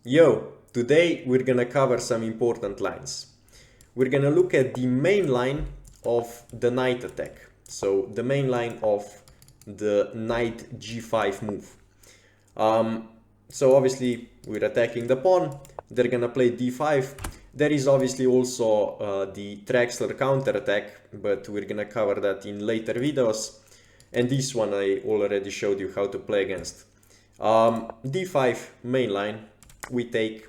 Yo, today we're gonna cover some important lines. We're gonna look at the main line of the knight attack. So the main line of the knight g5 move. So obviously we're attacking the pawn. They're gonna play d5. There is obviously also the Traxler counter attack, but we're gonna cover that in later videos. And this one I already showed you how to play against. d5 main line, we take.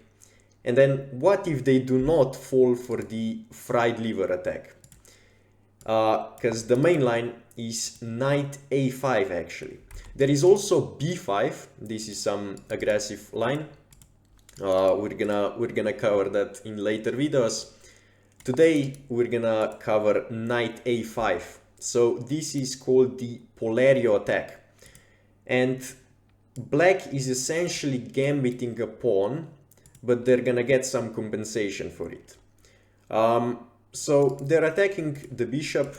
And then what if they do not fall for the fried liver attack? Because the main line is knight a5 actually. There is also b5. This is some aggressive line. We're gonna cover that in later videos. Today we're gonna cover knight a5. So this is called the Polerio attack. And black is essentially gambiting a pawn, but they're gonna get some compensation for it. So they're attacking the bishop,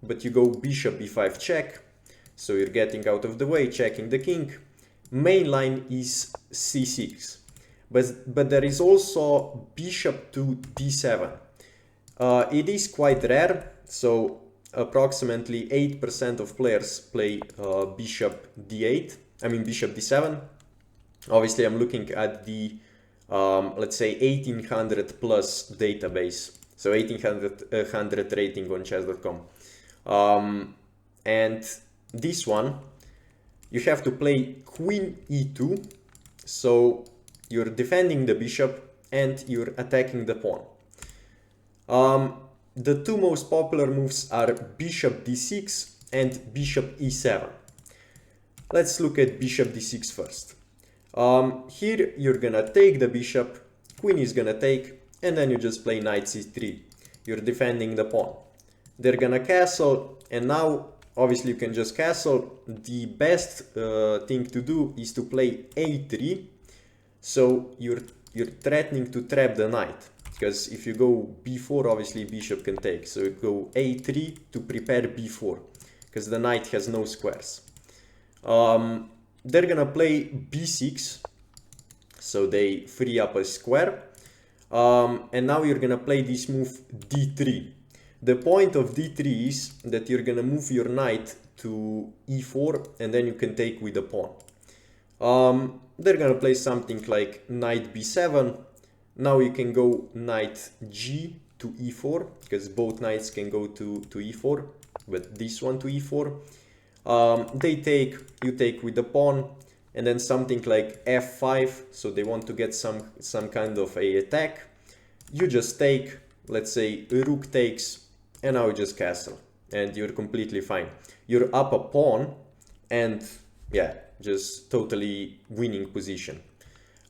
but you go bishop b5 check. So you're getting out of the way, checking the king. Main line is c6. But there is also bishop to d7. It is quite rare, so approximately 8% of players play bishop d8. I mean bishop d7. Obviously I'm looking at the let's say 1800 plus database, so 1800 rating on chess.com. And this one you have to play queen e2, so you're defending the bishop and you're attacking the pawn. The two most popular moves are bishop d6 and bishop e7. Let's look at bishop d6 first. Here you're gonna take the bishop, queen is gonna take, and then you just play knight c3. You're defending the pawn. They're gonna castle, and now obviously you can just castle. The best thing to do is to play a3. So you're threatening to trap the knight, because if you go b4, obviously bishop can take. So you go a3 to prepare b4, because the knight has no squares. They're gonna play b6, so they free up a square. And now you're gonna play this move d3. The point of d3 is that you're gonna move your knight to e4, and then you can take with the pawn. They're gonna play something like knight b7. Now you can go knight g to e4, because both knights can go to e4, but this one to e4. They take, you take with the pawn, and then something like f5, so they want to get some kind of a attack. You just take, let's say rook takes, and now you just castle, and you're completely fine. You're up a pawn, and yeah, just totally winning position.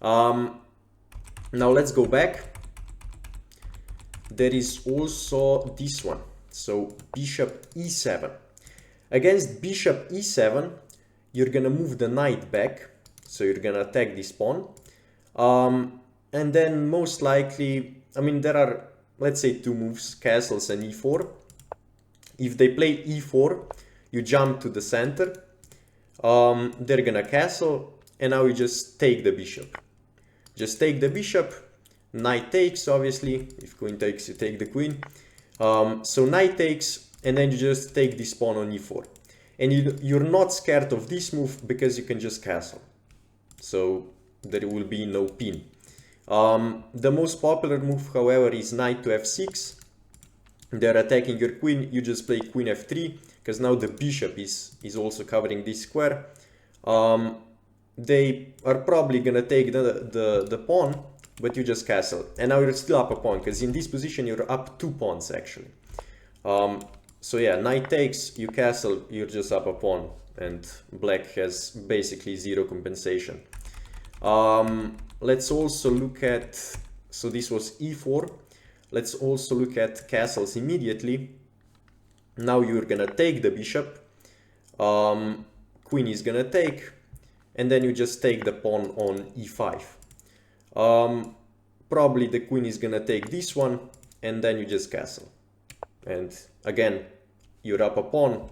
Now let's go back. There is also this one, so bishop e7. Against bishop e7, you're gonna move the knight back, so you're gonna attack this pawn. And then most likely, I mean, there are, let's say, two moves, castles and e4. If they play e4, you jump to the center. They're gonna castle, and now you just take the bishop. Just take the bishop, knight takes, obviously. If queen takes, you take the queen. So knight takes, and then you just take this pawn on e4. And you're not scared of this move because you can just castle. So there will be no pin. The most popular move, however, is knight to f6. They're attacking your queen, you just play queen f3, because now the bishop is also covering this square. They are probably gonna take the pawn, but you just castle. And now you're still up a pawn, because in this position you're up 2 pawns actually. So yeah, knight takes, you castle, you're just up a pawn, and black has basically zero compensation. Let's also look at, so this was e4. Let's also look at castles immediately. Now you're gonna take the bishop, queen is gonna take, and then you just take the pawn on e5. Probably the queen is gonna take this one, and then you just castle. And again, you're up a pawn.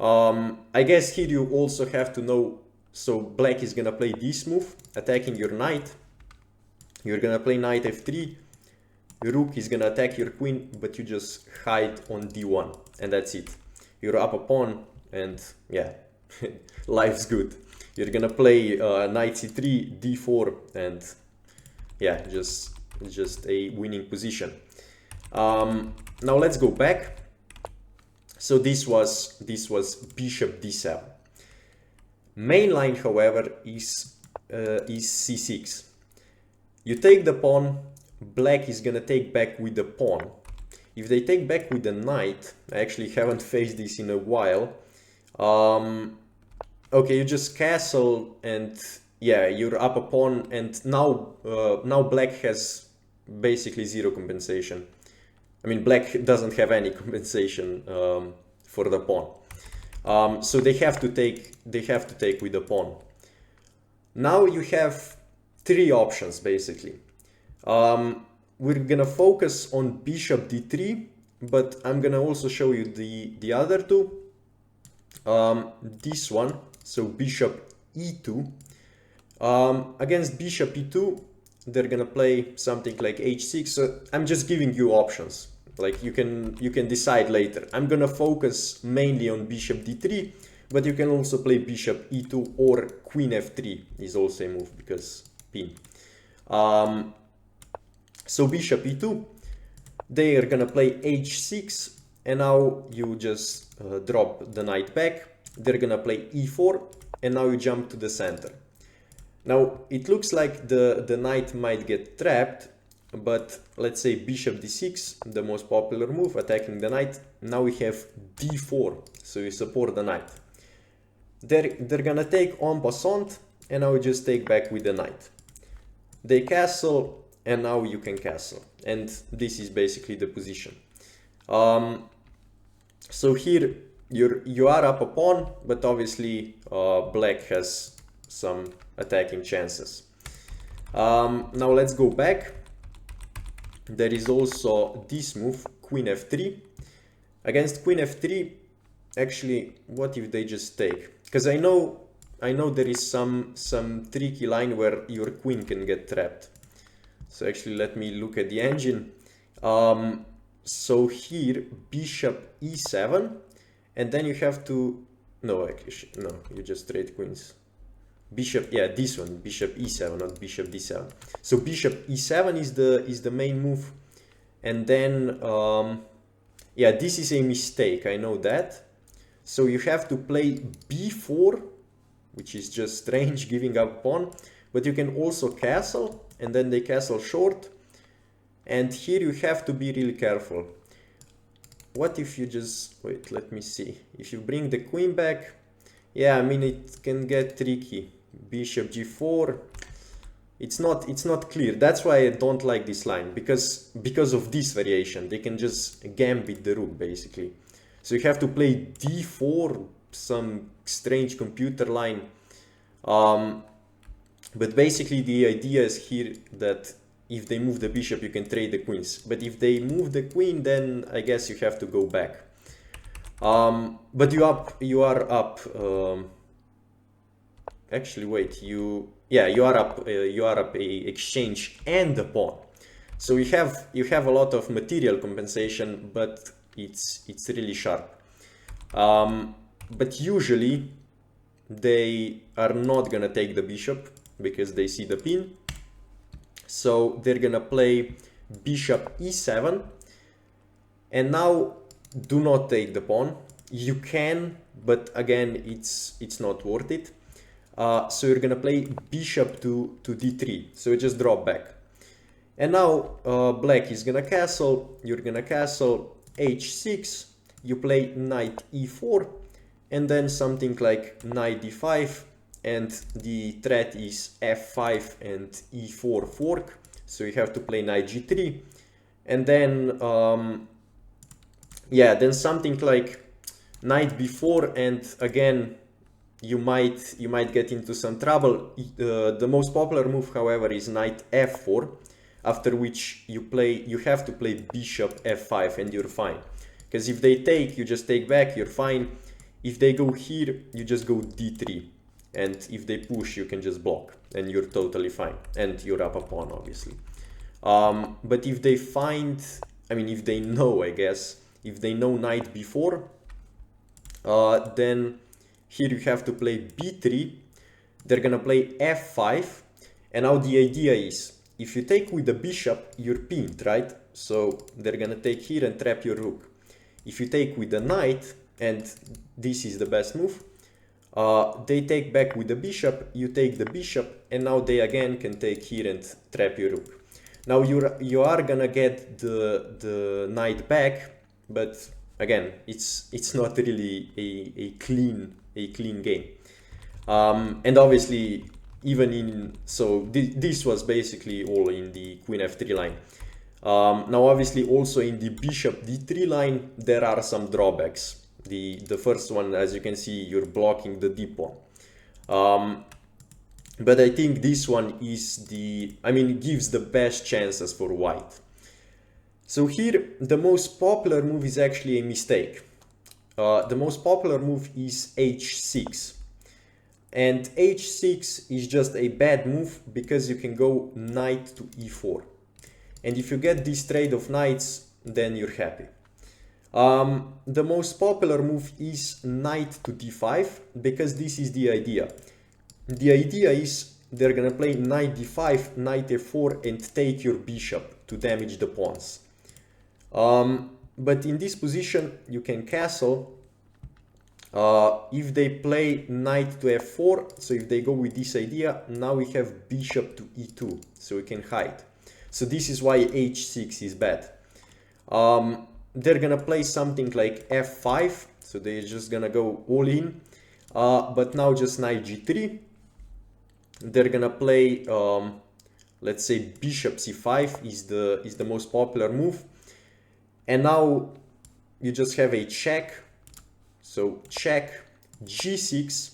I guess here you also have to know, so black is gonna play this move, attacking your knight. You're gonna play knight f3, rook is gonna attack your queen, but you just hide on d1, and that's it. You're up a pawn, and yeah, life's good. You're gonna play knight c3, d4, and yeah, just a winning position. Now let's go back. So this was bishop d7. Main line, however, is c6. You take the pawn, black is gonna take back with the pawn. If they take back with the knight, I actually haven't faced this in a while. Okay, you just castle, and yeah, you're up a pawn, and now now black has basically zero compensation. I mean, black doesn't have any compensation for the pawn. So they have to take with the pawn. Now you have three options basically. We're gonna focus on bishop d3, but I'm gonna also show you the other two. This one, so bishop e2. Against bishop e2, they're gonna play something like h6. So I'm just giving you options. Like you can decide later. I'm gonna focus mainly on bishop d3, but you can also play bishop e2, or queen f3 is also a move because pin. So bishop e2, they are gonna play h6, and now you just drop the knight back. They're gonna play e4, and now you jump to the center. Now it looks like the knight might get trapped, but let's say bishop d6, the most popular move, attacking the knight. Now we have d4, so you support the knight. They're gonna take en passant, and now you just take back with the knight. They castle, and now you can castle, and this is basically the position. So here you are up a pawn, but obviously black has some attacking chances. Now let's go back. There is also this move, queen f3. Against queen f3, actually, what if they just take? Because I know there is some tricky line where your queen can get trapped. So actually, let me look at the engine. So here, bishop e7, and then you have to, no, actually, no, you just trade queens. Bishop, yeah, this one, bishop e7, not bishop d7. So bishop e7 is the main move, and then yeah, this is a mistake, I know that. So you have to play b4, which is just strange, giving up pawn, but you can also castle, and then they castle short, and here you have to be really careful. What if you just, wait, let me see, if you bring the queen back, yeah, I mean, it can get tricky. Bishop g4, it's not clear. That's why I don't like this line, because of this variation. They can just gambit the rook basically. So you have to play d4, some strange computer line. But basically the idea is here that if they move the bishop, you can trade the queens. But if they move the queen, then I guess you have to go back. But you are up. Actually, wait. You are up a exchange and the pawn. So you have a lot of material compensation, but it's really sharp. But usually they are not gonna take the bishop because they see the pin. So they're gonna play bishop e7, and now do not take the pawn. You can, but again, it's not worth it. So you're gonna play bishop to d3, so you just drop back. And now black is gonna castle, you're gonna castle h6, you play knight e4, and then something like knight d5, and the threat is f5 and e4 fork, so you have to play knight g3, and then yeah, then something like knight b4, and again you might get into some trouble. The most popular move, however, is knight f4, after which you have to play bishop f5, and you're fine. Because if they take, you just take back, you're fine. If they go here, you just go d3, and if they push, you can just block, and you're totally fine, and you're up a pawn, obviously. But if they find, I mean, if they know, I guess, if they know knight b4, then here you have to play b3, they're gonna play f5, and now the idea is, if you take with the bishop, you're pinned, right? So they're gonna take here and trap your rook. If you take with the knight, and this is the best move, they take back with the bishop, you take the bishop, and now they again can take here and trap your rook. Now you are gonna get the knight back, but again, it's not really a clean game. And obviously, even in, so this was basically all in the queen f3 line. Now obviously also in the bishop d3 line there are some drawbacks. The first one, as you can see, you're blocking the d pawn. But I think this one is gives the best chances for white. So here the most popular move is actually a mistake. The most popular move is h6. And h6 is just a bad move because you can go knight to e4. And if you get this trade of knights, then you're happy. The most popular move is knight to d5 because this is the idea. The idea is they're gonna play knight d5, knight f4 and take your bishop to damage the pawns. But in this position you can castle. If they play knight to f4, so if they go with this idea, now we have bishop to e2, so we can hide. So this is why h6 is bad. They're gonna play something like f5, so they're just gonna go all in, but now just knight g3. They're gonna play, let's say bishop c5 is the most popular move, and now you just have a check. So check, g6,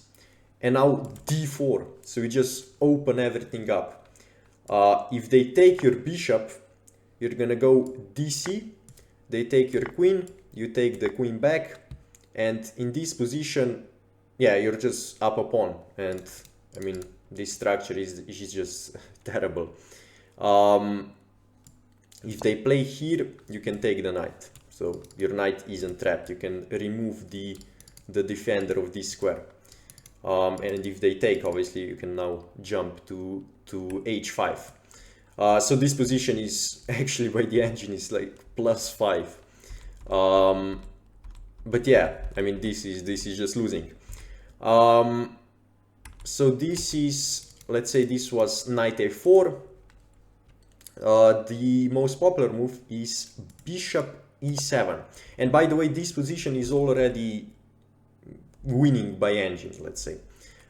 and now d4. So you just open everything up. If they take your bishop, you're gonna go dc. They take your queen, you take the queen back, and in this position, yeah, you're just up a pawn. And I mean, this structure is just terrible. If they play here, you can take the knight. So your knight isn't trapped. You can remove the defender of this square. And if they take, obviously, you can now jump to h5. So this position is actually by the engine is like +5. But yeah, I mean, this is just losing. So this is, let's say this was knight a4. The most popular move is bishop e7, and by the way, this position is already winning by engine, let's say,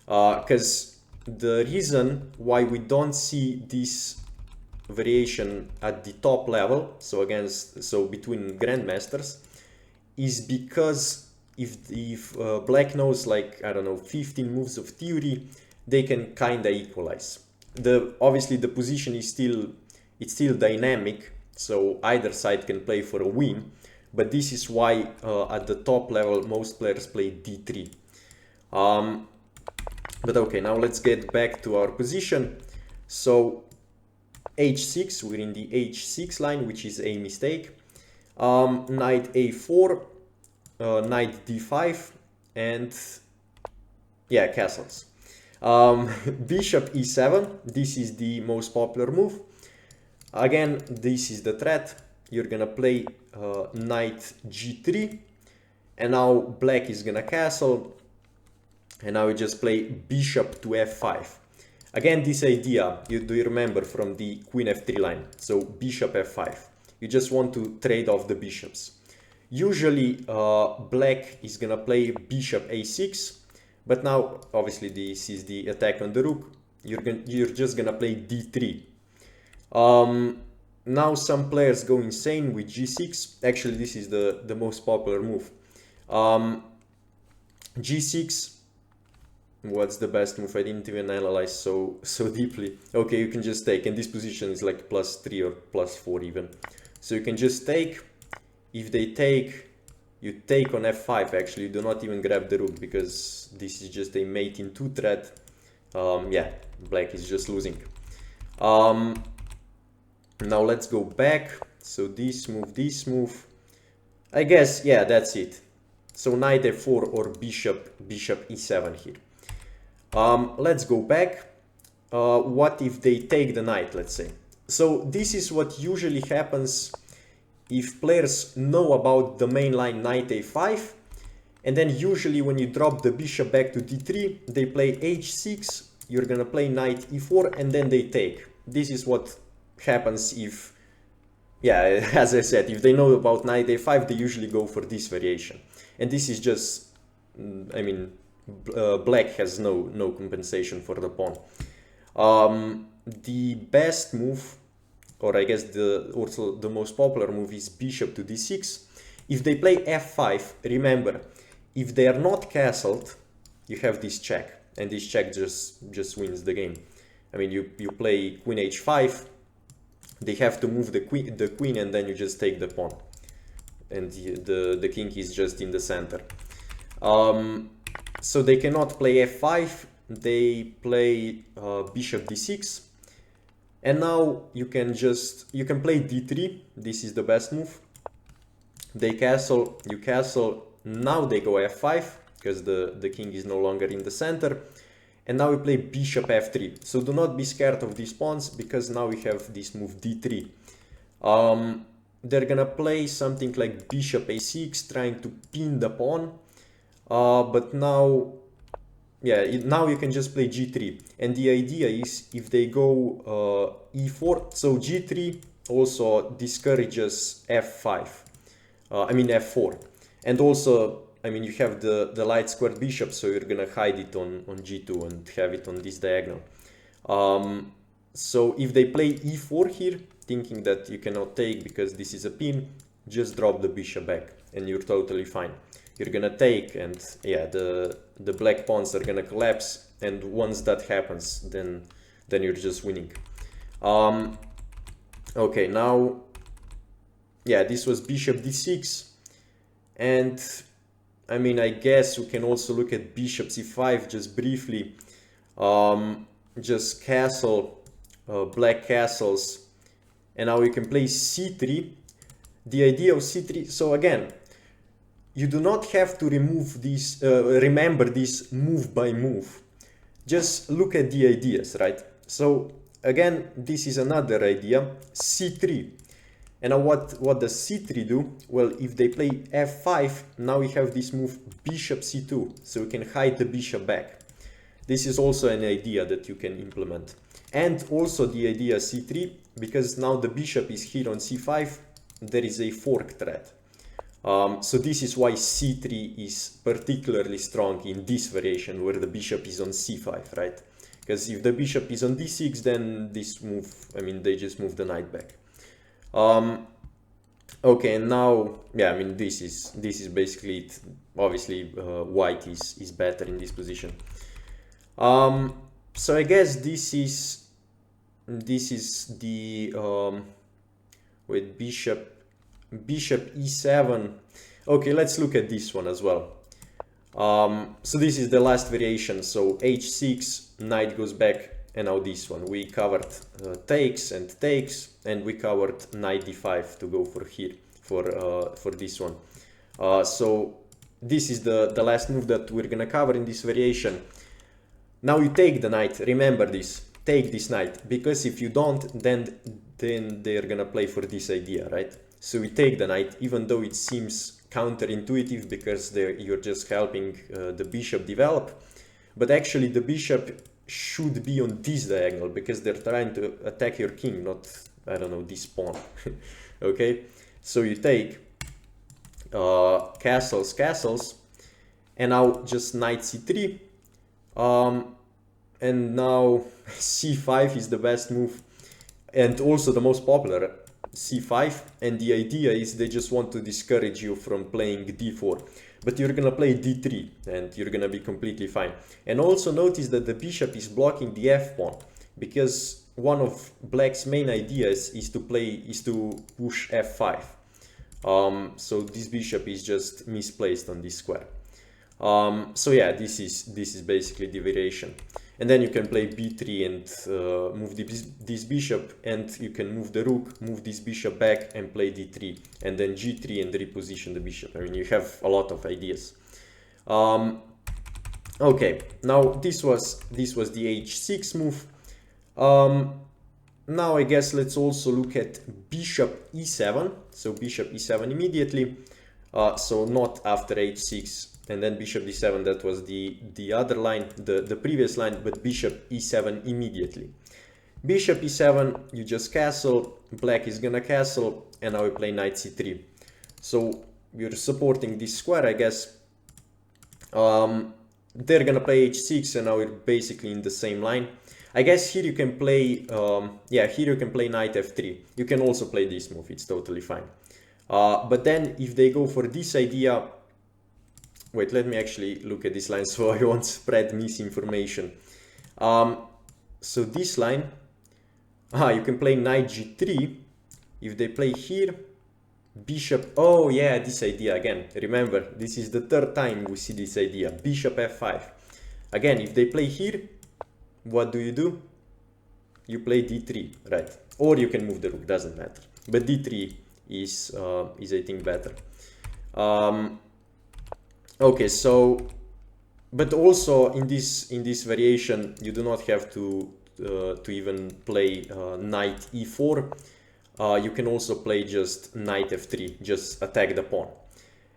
because the reason why we don't see this variation at the top level, so between grandmasters, is because if black knows, like, I don't know, 15 moves of theory, they can kinda equalize. Obviously the position is still dynamic, so either side can play for a win, but this is why at the top level most players play d3. But okay, now let's get back to our position. So h6, we're in the h6 line, which is a mistake. Knight a4, knight d5, and yeah, castles. Bishop e7, this is the most popular move. Again, this is the threat. You're gonna play knight g3, and now black is gonna castle, and now we just play bishop to f5. Again, this idea, do you remember from the queen f3 line? So bishop f5. You just want to trade off the bishops. Usually black is gonna play bishop a6, but now obviously this is the attack on the rook. You're just gonna play d3. Now some players go insane with g6. Actually, this is the most popular move. G6, what's the best move? I didn't even analyze so deeply. Okay, you can just take, and this position is like +3 or +4 even. So you can just take. If they take, you take on f5. Actually, you do not even grab the rook because this is just a mate in 2 threat. yeah, black is just losing. Now let's go back. So this move. I guess, yeah, that's it. So knight f4 or bishop e7 here. Let's go back. What if they take the knight, let's say? So this is what usually happens if players know about the main line knight a5, and then usually when you drop the bishop back to d3, they play h6, you're gonna play knight e4, and then they take. This is what happens if, yeah, as I said, if they know about knight a5, they usually go for this variation. And this is just, I mean, black has no compensation for the pawn. The best move, or I guess also the most popular move, is bishop to d6. If they play f5, remember, if they are not castled, you have this check, and this check just wins the game. I mean, you play queen h5, they have to move the queen, and then you just take the pawn, and the king is just in the center. So they cannot play f5, they play bishop d6, and now you can play d3. This is the best move. They castle, you castle, now they go f5 because the king is no longer in the center, and now we play bishop f3. So do not be scared of these pawns, because now we have this move d3. They're gonna play something like bishop a6, trying to pin the pawn, but now, yeah, now you can just play g3. And the idea is, if they go e4, so g3 also discourages f5, I mean f4. And also, I mean, you have the light squared bishop, so you're gonna hide it on g2 and have it on this diagonal. So if they play e4 here, thinking that you cannot take because this is a pin, just drop the bishop back and you're totally fine. You're gonna take, and yeah, the black pawns are gonna collapse, and once that happens, then you're just winning. Okay, now, yeah, this was bishop d6, and I mean, I guess we can also look at bishop c5 just briefly. Just castle, black castles, and now we can play c3. The idea of c3, so again, you do not have to remove this, remember this move by move. Just look at the ideas, right? So again, this is another idea, c3. And now what does c3 do? Well, if they play f5, now we have this move bishop c2, so we can hide the bishop back. This is also an idea that you can implement. And also the idea c3, because now the bishop is here on c5, there is a fork threat. So this is why c3 is particularly strong in this variation, where the bishop is on c5, right? Because if the bishop is on d6, then this move, I mean, they just move the knight back. Okay, and now, yeah, I mean, this is basically it. Obviously, white is better in this position. So I guess this is the with bishop e7. Okay, let's look at this one as well. So this is the last variation. So h6, knight goes back, and now this one. We covered takes, and we covered knight d5 to go for here, for this one. So this is the last move that we're gonna cover in this variation. Now you take the knight, remember this, take this knight, because if you don't, then they're gonna play for this idea, right? So we take the knight, even though it seems counterintuitive, because you're just helping the bishop develop, but actually the bishop should be on this diagonal, because they're trying to attack your king, not, I don't know, this pawn. Okay, so you take castles, and now just knight c3, and now c5 is the best move, and also the most popular, c5, and the idea is they just want to discourage you from playing d4, but you're gonna play d3 and you're gonna be completely fine. And also notice that the bishop is blocking the f pawn, because one of black's main ideas is to push f5. So this bishop is just misplaced on this square. So yeah, this is basically the variation. And then you can play b3 and move this bishop, and you can move the rook, move this bishop back and play d3, and then g3 and reposition the bishop. I mean, you have a lot of ideas. Okay, now this was the h6 move. Now I guess let's also look at bishop e7. So bishop e7 immediately. So not after h6 and then bishop d7, that was the other line, the previous line, but bishop e7 immediately. Bishop e7, you just castle, black is gonna castle, and now we play knight c3. So you're supporting this square, I guess. They're gonna play h6, and now we're basically in the same line. I guess here you can play, here you can play knight f3. You can also play this move, it's totally fine. But then if they go for this idea, wait, let me actually look at this line so I won't spread misinformation. So this line, you can play knight g3. If they play here, bishop, oh yeah, this idea again. Remember, this is the third time we see this idea, bishop f5. Again, if they play here, what do? You play d3, right? Or you can move the rook, doesn't matter. But d3 is I think better. Okay, so, but also in this variation, you do not have to even play knight e4. You can also play just knight f3, just attack the pawn.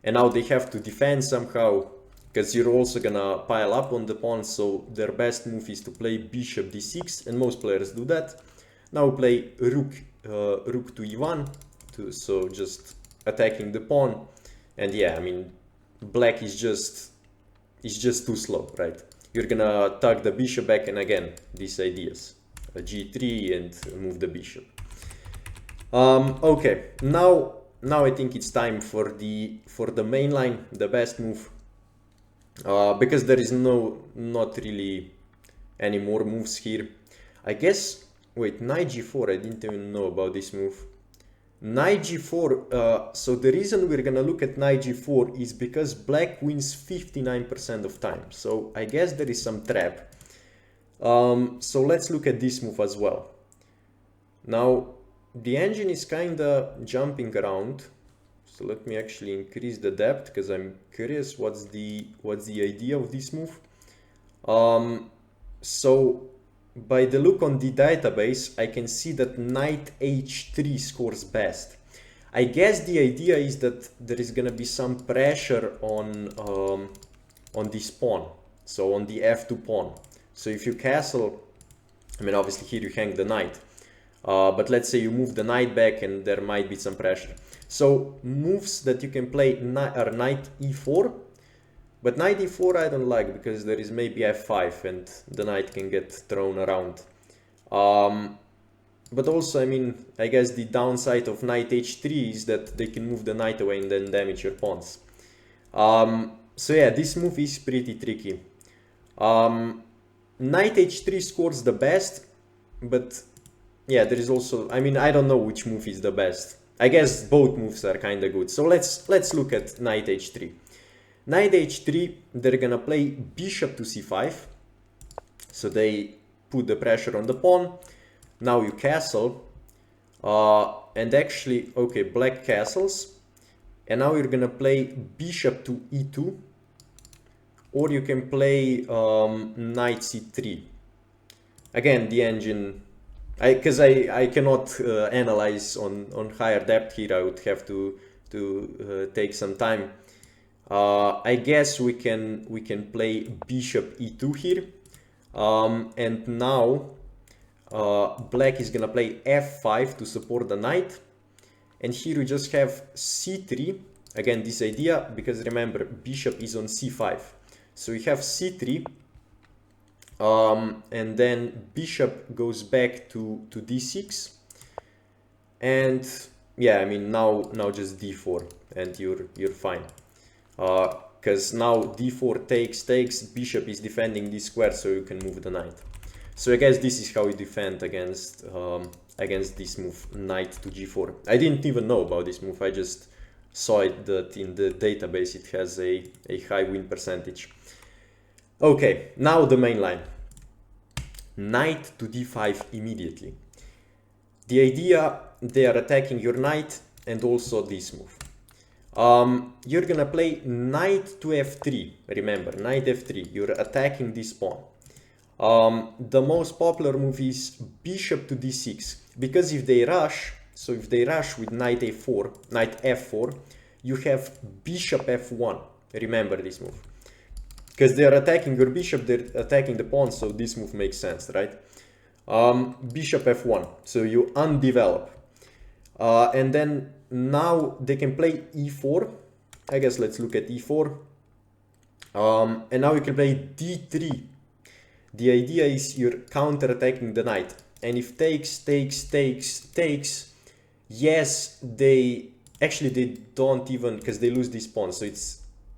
And now they have to defend somehow, because you're also gonna pile up on the pawn, so their best move is to play bishop d6, and most players do that. Now play rook to e1, so just attacking the pawn. And yeah, I mean, black is just too slow, right? You're gonna tug the bishop back, and again, these ideas, g3 and move the bishop. Okay, now I think it's time for the main line, the best move, because there is not really any more moves here. I guess, wait, knight g4, I didn't even know about this move. Knight g4, so the reason we're gonna look at knight g4 is because black wins 59% of time, so I guess there is some trap. So let's look at this move as well. Now, the engine is kinda jumping around, so let me actually increase the depth, because I'm curious what's the idea of this move. So by the look on the database, I can see that knight h3 scores best. I guess the idea is that there is gonna be some pressure on this pawn, so on the f2 pawn. So if you castle, I mean, obviously here you hang the knight, but let's say you move the knight back and there might be some pressure. So moves that you can play are knight e4, but knight e4 I don't like, because there is maybe f5 and the knight can get thrown around. But also, I mean, I guess the downside of knight h3 is that they can move the knight away and then damage your pawns. So yeah, this move is pretty tricky. Knight h3 scores the best, but yeah, there is also, I mean, I don't know which move is the best. I guess both moves are kind of good. So let's look at knight h3. Knight h3, they're gonna play bishop to c5. So they put the pressure on the pawn. Now you castle. And actually, okay, black castles. And now you're gonna play bishop to e2. Or you can play knight c3. Again, the engine, because I cannot analyze on higher depth here. I would have to take some time. I guess we can play bishop e2 here, and now black is gonna play f5 to support the knight, and here we just have c3. Again, this idea, because remember, bishop is on c5, so we have c3, and then bishop goes back to d6, and yeah, I mean, now just d4 and you're fine. Because now d4 takes, bishop is defending this square, so you can move the knight. So I guess this is how you defend against this move, knight to g4. I didn't even know about this move, I just saw it that in the database it has a high win percentage. Okay, now the main line. knight to d5 immediately. The idea, they are attacking your knight and also this move. You're gonna play knight to f3. Remember, knight f3, you're attacking this pawn. The most popular move is bishop to d6, because if they rush, so if they rush with knight a4, knight f4, you have bishop f1. Remember this move. Because they are attacking your bishop, they're attacking the pawn, so this move makes sense, right? Bishop f1, so you undevelop. And then now they can play e4. I guess let's look at e4. And now you can play d3. The idea is you're counter-attacking the knight. And if takes, yes, they don't even, because they lose this pawn, so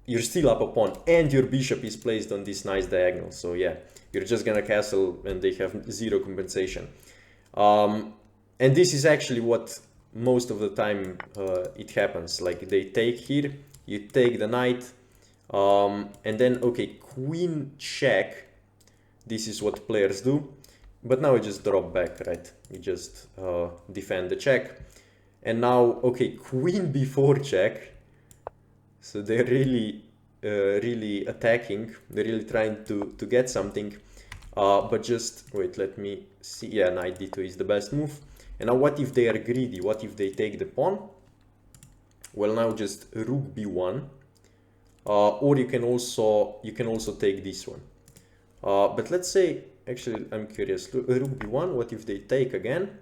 you're still up a pawn, and your bishop is placed on this nice diagonal. So yeah, you're just gonna castle and they have zero compensation. And this is actually what most of the time it happens. Like they take here, you take the knight, and then okay, queen check. This is what players do, but now you just drop back, right? You just defend the check, and now okay, queen b4 check. So they're really attacking. They're really trying to get something. But just wait, let me see. Yeah, knight d2 is the best move. And now what if they are greedy? What if they take the pawn? Well, now just rook b1, or you can also take this one. But let's say, actually, I'm curious. Rook b1. What if they take again?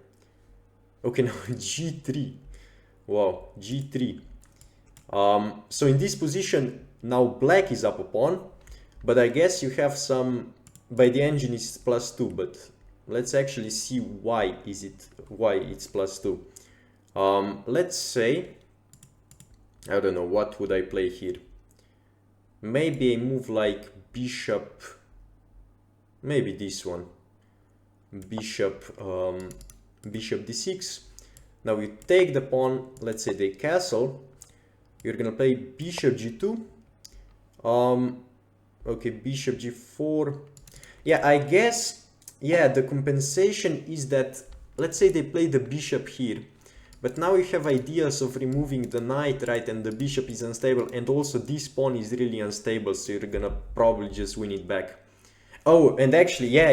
Okay, now g3. Wow, g3. So in this position, now black is up a pawn, but I guess you have some, by the engine is +2, but let's actually see why it's +2. Let's say, I don't know, what would I play here? Maybe a move like bishop, maybe this one, bishop d6. Now you take the pawn, let's say they castle. You're gonna play bishop g2. Okay, bishop g4. Yeah, I guess, yeah, the compensation is that, let's say they play the bishop here, but now you have ideas of removing the knight, right, and the bishop is unstable, and also this pawn is really unstable, so you're gonna probably just win it back. Oh, and actually, yeah,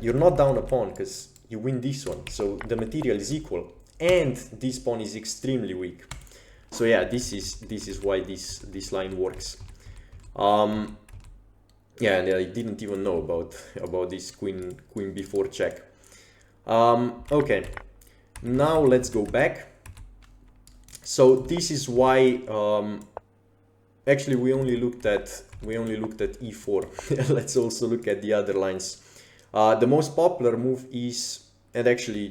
you're not down a pawn, because you win this one, so the material is equal, and this pawn is extremely weak. So yeah, this is why this line works. Yeah, and I didn't even know about this queen b4 check. Okay, now let's go back. So this is why actually we only looked at e4. Let's also look at the other lines. The most popular move is, and actually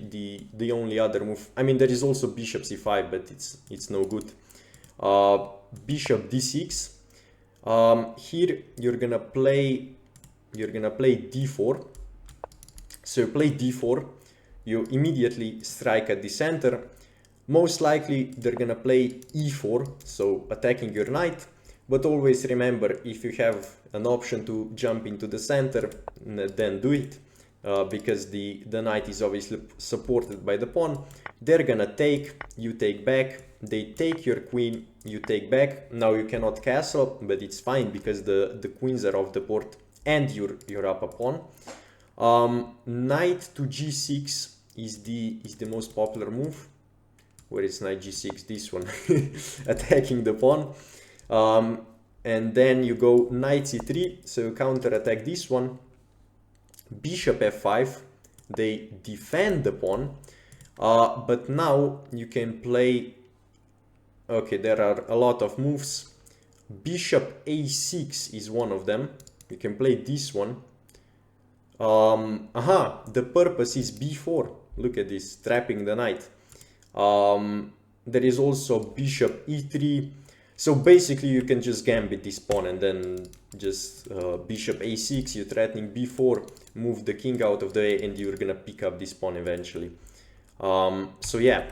the only other move, I mean there is also bishop c5, but it's no good. Bishop d6. Here you're gonna play d4. So you play d4, you immediately strike at the center. Most likely they're gonna play e4, so attacking your knight, but always remember, if you have an option to jump into the center, then do it, because the knight is obviously supported by the pawn. They're gonna take, you take back, they take your queen, you take back. Now you cannot castle, but it's fine because the queens are off the board and you're up a pawn. Knight to g6 is the most popular move. Where is knight g6? This one. Attacking the pawn. And then you go knight c3, so you counter attack this one. Bishop f5, they defend the pawn. But now you can play, okay, there are a lot of moves. Bishop a6 is one of them. You can play this one. The purpose is b4. Look at this, trapping the knight. There is also bishop e3. So basically you can just gambit this pawn and then just bishop a6, you're threatening b4, move the king out of the way, and you're gonna pick up this pawn eventually. So yeah,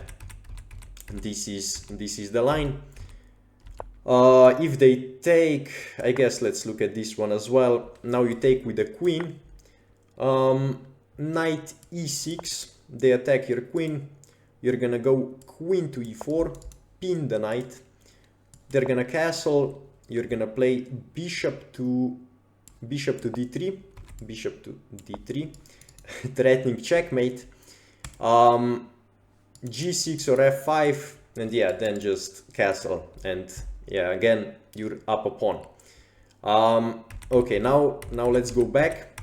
this is the line. If they take, I guess let's look at this one as well. Now you take with the queen. knight e6, they attack your queen. You're gonna go queen to e4, pin the knight. They're gonna castle. You're gonna play bishop to d3, bishop to d3, threatening checkmate. G6 or f5, and yeah, then just castle, and yeah, again you're up a pawn. Okay, now let's go back,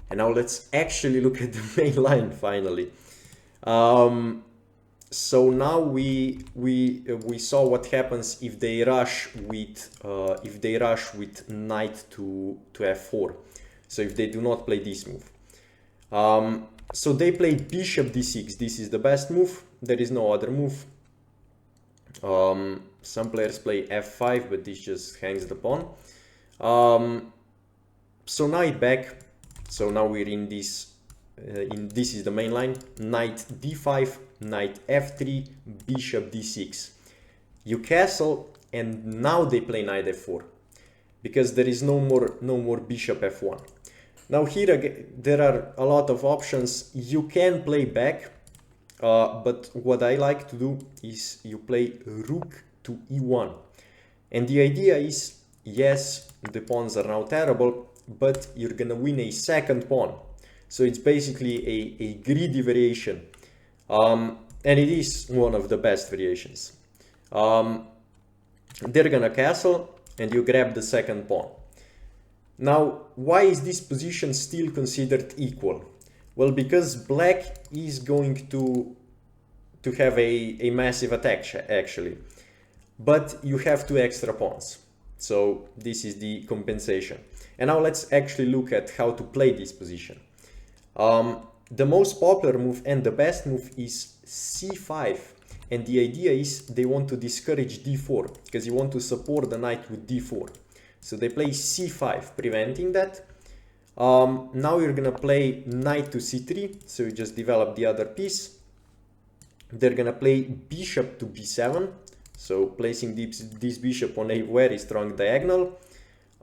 and now let's actually look at the main line finally. So now we saw what happens if they rush with knight to f4. So if they do not play this move. So they played bishop d6. This is the best move. There is no other move. Some players play f5, but this just hangs the pawn. So knight back. So now we're in this. This is the main line. Knight d5, knight f3, bishop d6. You castle, and now they play knight f4 because there is no more bishop f1. Now here again, there are a lot of options. You can play back, but what I like to do is you play rook to e1. And the idea is, yes, the pawns are now terrible, but you're gonna win a second pawn. So it's basically a greedy variation. And it is one of the best variations. They're gonna castle, and you grab the second pawn. Now, why is this position still considered equal? Well, because black is going to have a massive attack, actually. But you have 2 extra pawns. So this is the compensation. And now let's actually look at how to play this position. The most popular move and the best move is c5. And the idea is they want to discourage d4, because you want to support the knight with d4. So they play c5, preventing that. Now you're gonna play knight to c3, so you just develop the other piece. They're gonna play bishop to b7, so placing this bishop on a very strong diagonal.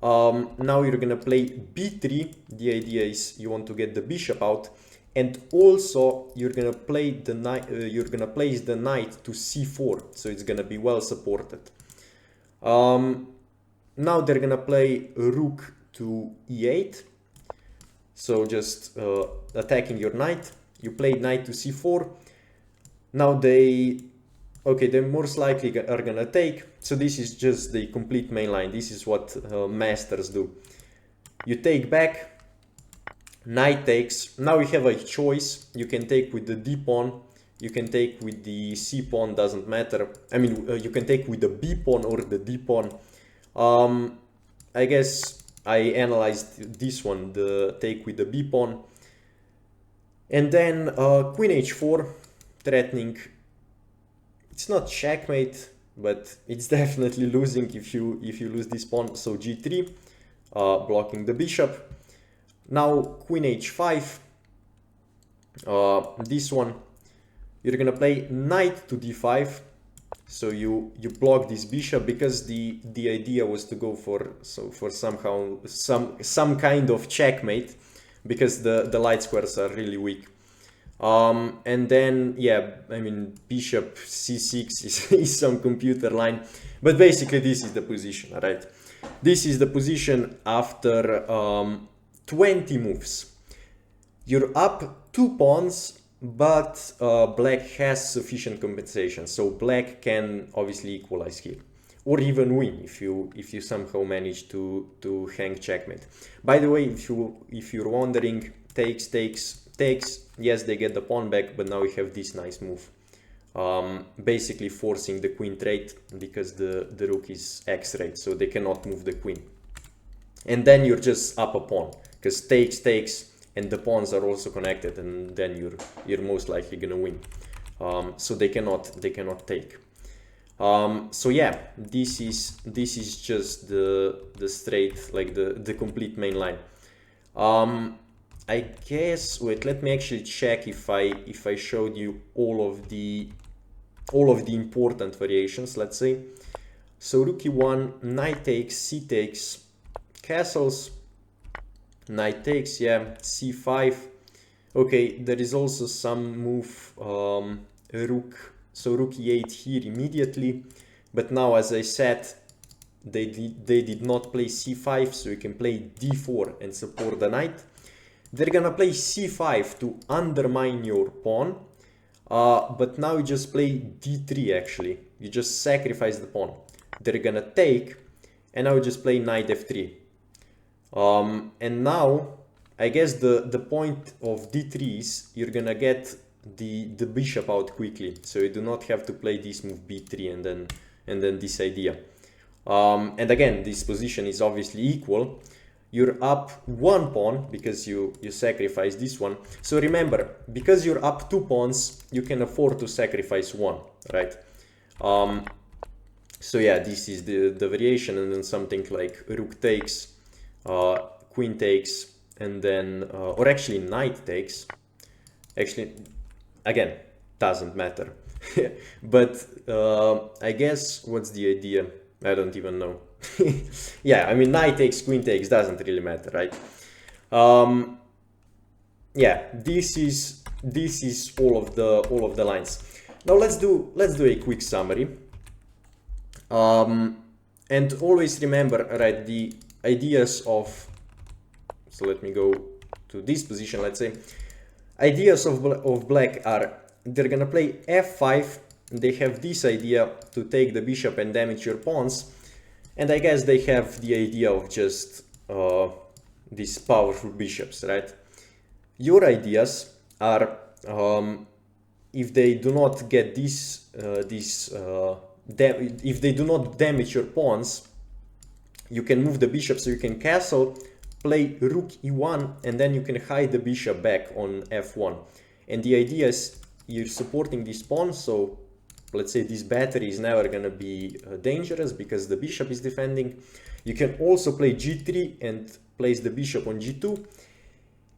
Now you're gonna play b3. The idea is you want to get the bishop out, and also you're gonna play the knight. You're gonna place the knight to c4, so it's gonna be well supported. Now they're gonna play rook to e8, so just attacking your knight. You play knight to c4. Now they most likely are gonna take. So this is just the complete main line. This is what masters do. You take back, knight takes. Now you have a choice. You can take with the d pawn. You can take with the c pawn, doesn't matter. I mean, you can take with the b pawn or the d pawn. I guess I analyzed this one, the take with the b pawn. And then queen h4, threatening. It's not checkmate, but it's definitely losing if you lose this pawn. So g3, blocking the bishop. Now queen h5. This one, you're gonna play knight to d5. So you block this bishop, because the idea was to go for somehow some kind of checkmate, because the light squares are really weak. And then, yeah, I mean, bishop c6 is some computer line, but basically this is the position, all right? This is the position after 20 moves. You're up 2 pawns, but black has sufficient compensation, so black can obviously equalize here, or even win if you somehow manage to hang checkmate. By the way, if you're wondering, takes. Yes, they get the pawn back, but now we have this nice move, basically forcing the queen trade, because the rook is x-rayed, so they cannot move the queen. And then you're just up a pawn, because takes, and the pawns are also connected, and then you're most likely gonna win. So they cannot take. So yeah, this is just the straight, like the complete main line. I guess, wait, let me actually check if I showed you all of the important variations, let's say. So rook e1, knight takes, c takes, castles, Knight takes, yeah, c5. Okay, there is also some move, rook, so rook e8 here immediately. But now, as I said, they did not play c5, so you can play d4 and support the knight. They're gonna play c5 to undermine your pawn, but now you just play d3 actually. You just sacrifice the pawn. They're gonna take, and now you just play knight f3. And now, I guess the point of d3 is you're gonna get the bishop out quickly, so you do not have to play this move b3 and then this idea. And again, this position is obviously equal. You're up one pawn because you sacrifice this one. So remember, because you're up 2 pawns, you can afford to sacrifice one, right? So yeah, this is the variation, and then something like rook takes, queen takes, and then, or actually knight takes. Actually, again, doesn't matter. But I guess, what's the idea? I don't even know. Yeah, I mean, knight takes, queen takes, doesn't really matter, right? Yeah, this is all of the lines. Now let's do a quick summary. And always remember, right, the ideas of, so let me go to this position, let's say. Ideas of black are, they're gonna play f5, they have this idea to take the bishop and damage your pawns, and I guess they have the idea of just these powerful bishops, right? Your ideas are, if they do not get this, if they do not damage your pawns, you can move the bishop, so you can castle, play rook e1, and then you can hide the bishop back on f1. And the idea is you're supporting this pawn, so let's say this battery is never gonna be dangerous because the bishop is defending. You can also play g3 and place the bishop on g2.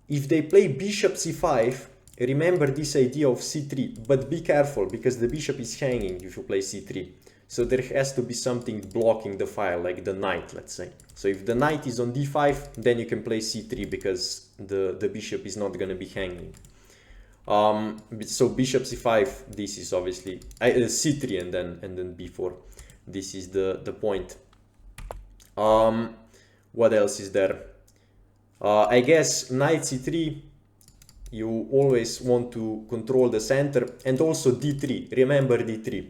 If they play bishop c5, remember this idea of c3, but be careful because the bishop is hanging if you play c3. So there has to be something blocking the file, like the knight, let's say. So if the knight is on d5, then you can play c3 because the bishop is not gonna be hanging. So bishop c5, this is obviously c3 and then b4. This is the point. What else is there? I guess knight c3, you always want to control the center, and also d3. Remember d3.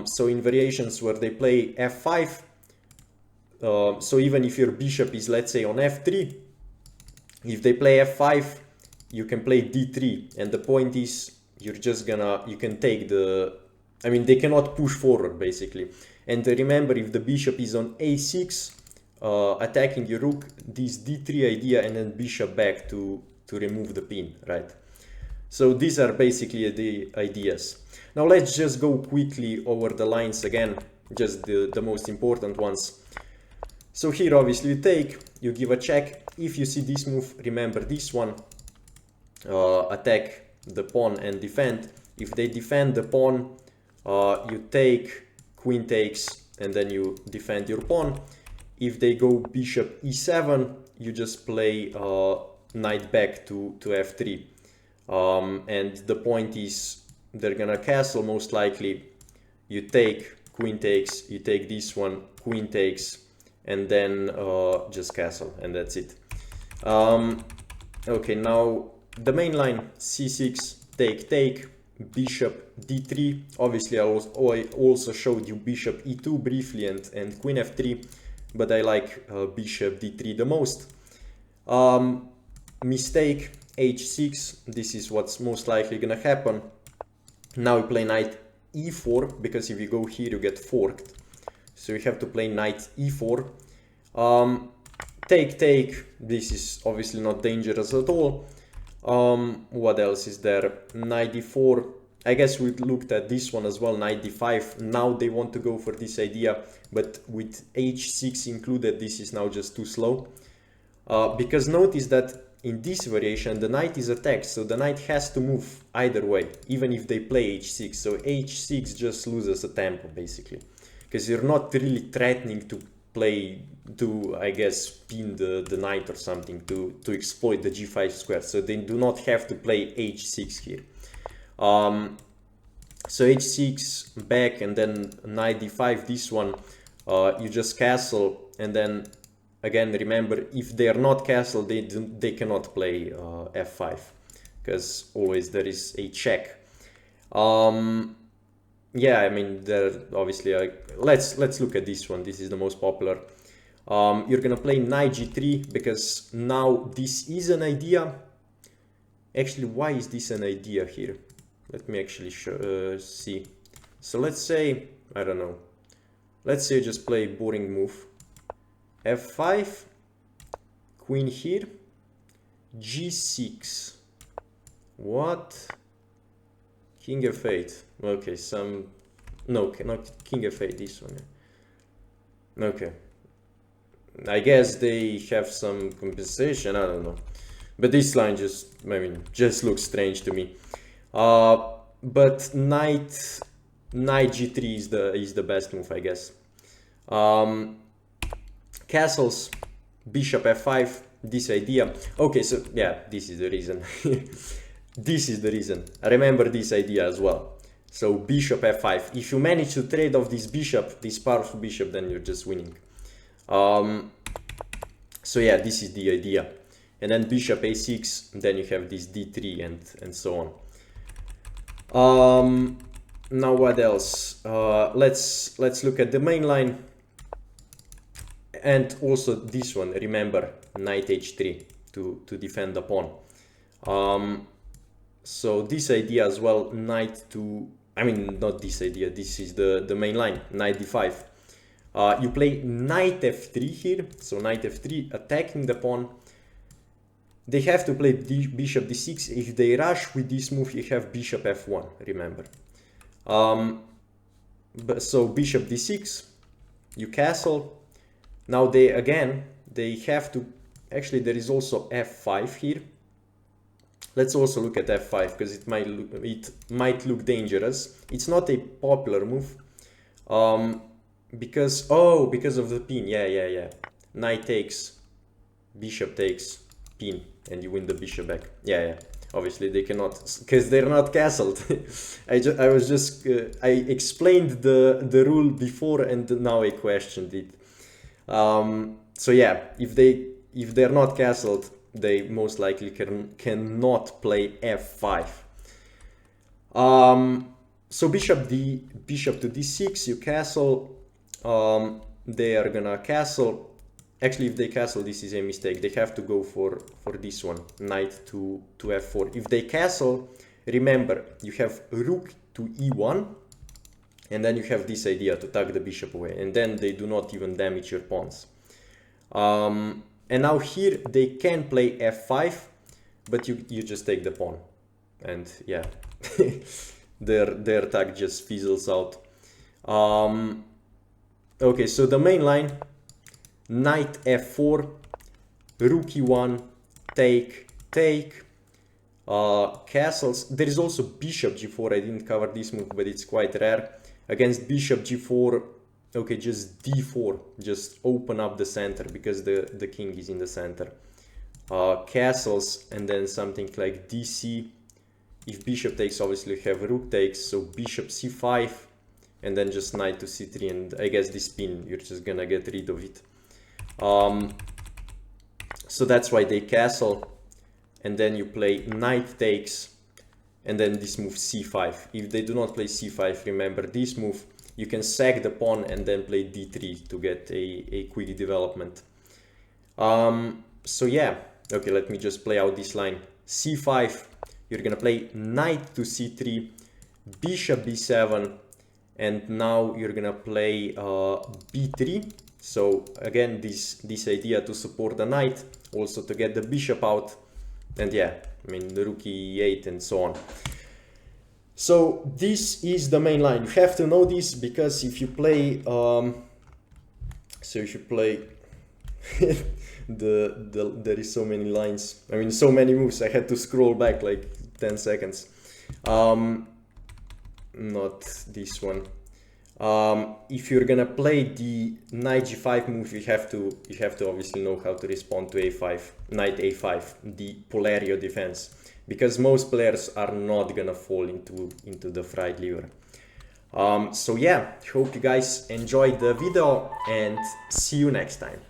So in variations where they play f5, so even if your bishop is, let's say, on f3, if they play f5, you can play d3, and the point is you're just gonna, you can take the, I mean, they cannot push forward basically. And remember, if the bishop is on a6, attacking your rook, this d3 idea, and then bishop back to remove the pin, right? So these are basically the ideas. Now let's just go quickly over the lines again, just the most important ones. So here obviously you take, you give a check. If you see this move, remember this one, attack the pawn and defend. If they defend the pawn, you take, queen takes, and then you defend your pawn. If they go bishop e7, you just play knight back to f3. And the point is, they're gonna castle most likely. You take, queen takes, you take this one, queen takes, and then just castle, and that's it. Okay, now the main line, c6, take, take, bishop d3. Obviously, I also showed you bishop e2 briefly and queen f3, but I like bishop d3 the most. Mistake, h6, this is what's most likely gonna happen. Now you play knight e4, because if you go here you get forked. So you have to play knight e4. Take, take, this is obviously not dangerous at all. What else is there? Knight d4. I guess we looked at this one as well, knight d5. Now they want to go for this idea, but with h6 included, this is now just too slow. Because notice that in this variation, the knight is attacked, so the knight has to move either way, even if they play h6. So h6 just loses a tempo, basically. Because you're not really threatening play to, I guess, pin the knight or something to exploit the g5 square, so they do not have to play h6 here. So h6 back and then knight d5, this one you just castle, and then again remember, if they are not castled, they cannot play f5 because always there is a check. Yeah, I mean, there obviously let's look at this one. This is the most popular. You're gonna play knight g3 because now this is an idea. Actually, why is this an idea here? Let me actually see. So let's say, I don't know, let's say just play boring move, f5, queen here, g6, what, king f8, okay, no, not king f8, this one, okay, I guess they have some compensation, I don't know, but this line just, I mean, just looks strange to me. But knight g3 is the best move, I guess. Castles, bishop f5, this idea. Okay, so yeah, this is the reason. This is the reason. Remember this idea as well. So bishop f5. If you manage to trade off this bishop, this powerful bishop, then you're just winning. So yeah, this is the idea. And then bishop a6, then you have this d3 and so on. Now what else? Let's look at the main line, and also this one. Remember, knight h3 to defend the pawn. So this idea as well, knight to, I mean, not this idea, this is the main line, knight d5. You play knight f3 here, so knight f3 attacking the pawn. They have to play bishop d6. If they rush with this move, you have bishop f1, remember. So bishop d6, you castle. Now they have to, actually there is also f5 here. Let's also look at f5 because it might look dangerous. It's not a popular move because of the pin. Yeah. Knight takes, bishop takes, pin, and you win the bishop back. Yeah. Obviously they cannot because they're not castled. I explained the rule before and now I questioned it. So yeah, if they're not castled, they most likely cannot play f5. So bishop to d6, you castle. They are gonna castle. Actually, if they castle, this is a mistake. They have to go for this one, knight to f4. If they castle, remember, you have rook to e1, and then you have this idea to tuck the bishop away, and then they do not even damage your pawns. And now here, they can play f5, but you just take the pawn. And yeah, their attack just fizzles out. Okay, so the main line, knight f4, rook e1, take, castles. There is also bishop g4. I didn't cover this move, but it's quite rare. Against bishop g4, okay, just d4, just open up the center because the king is in the center. Castles, and then something like dc. If bishop takes, obviously you have rook takes, so bishop c5, and then just knight to c3, and I guess this pin, you're just gonna get rid of it. So that's why they castle, and then you play knight takes, and then this move c5. If they do not play c5, remember this move, you can sack the pawn and then play d3 to get a quick development. So yeah, okay, let me just play out this line. c5, you're gonna play knight to c3, bishop b7, and now you're gonna play b3. So again, this idea to support the knight, also to get the bishop out, and yeah, I mean the rook e8 and so on. So this is the main line. You have to know this because if you play, there is so many lines. I mean, so many moves. I had to scroll back like 10 seconds. Not this one. If you're gonna play the knight g5 move, you have to obviously know how to respond to a5, knight a5, the Polerio defense, because most players are not gonna fall into the fried liver. So yeah, hope you guys enjoyed the video and see you next time.